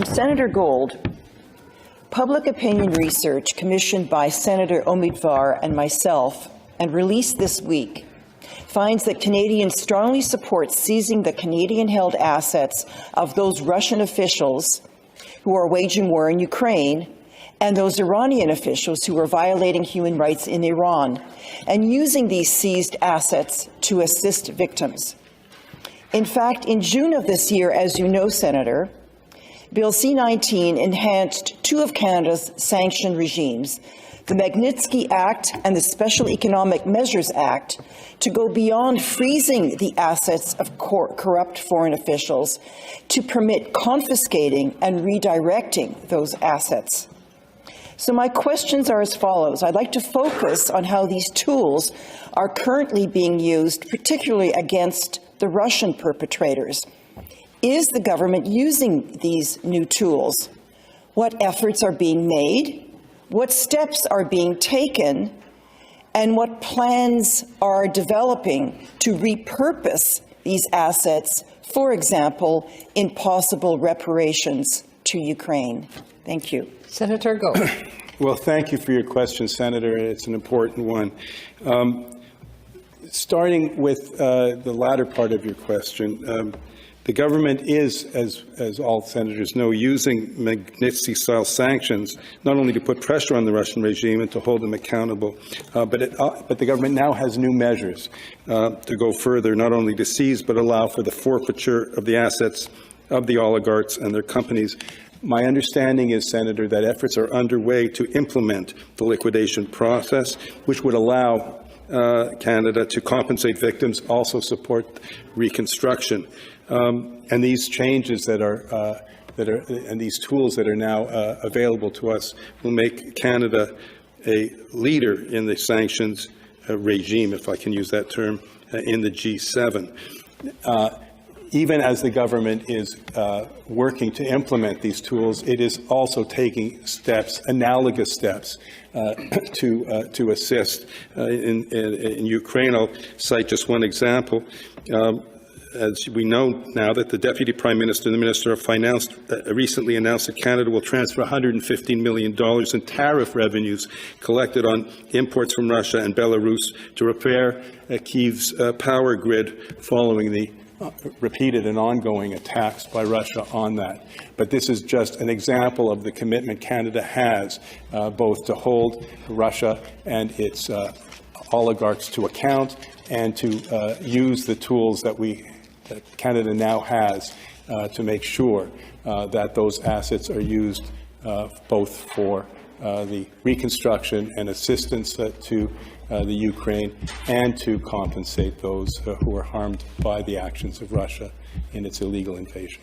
Senator Gold, public opinion research commissioned by Senator Omidvar and myself and released this week finds that Canadians strongly support seizing the Canadian-held assets of those Russian officials who are waging war in Ukraine and those Iranian officials who are violating human rights in Iran, and using these seized assets to assist victims. In fact, in June of this year, as you know, Senator, Bill C-19 enhanced two of Canada's sanction regimes, the Magnitsky Act and the Special Economic Measures Act, to go beyond freezing the assets of corrupt foreign officials to permit confiscating and redirecting those assets. So my questions are as follows. I'd like to focus on how these tools are currently being used, particularly against the Russian perpetrators. Is the government using these new tools? What efforts are being made? What steps are being taken? And what plans are developing to repurpose these assets, for example, in possible reparations to Ukraine? Thank you. Senator Gold. Well, thank you for your question, Senator. It's an important one. Starting with the latter part of your question, the government is, as all senators know, using Magnitsky-style sanctions not only to put pressure on the Russian regime and to hold them accountable, but the government now has new measures to go further, not only to seize but allow for the forfeiture of the assets of the oligarchs and their companies. My understanding is, Senator, that efforts are underway to implement the liquidation process, which would allow Canada to compensate victims, also support reconstruction. And these changes and these tools that are now available to us will make Canada a leader in the sanctions regime, if I can use that term, in the G7. Even as the government is working to implement these tools, it is also taking steps, analogous steps, to assist in Ukraine. I'll cite just one example. As we know now that the Deputy Prime Minister and the Minister of Finance recently announced that Canada will transfer $115 million in tariff revenues collected on imports from Russia and Belarus to repair Kyiv's power grid following the repeated and ongoing attacks by Russia on that. But this is just an example of the commitment Canada has both to hold Russia and its oligarchs to account and to use the tools that Canada now has to make sure that those assets are used both for the reconstruction and assistance to the Ukraine and to compensate those who are harmed by the actions of Russia in its illegal invasion.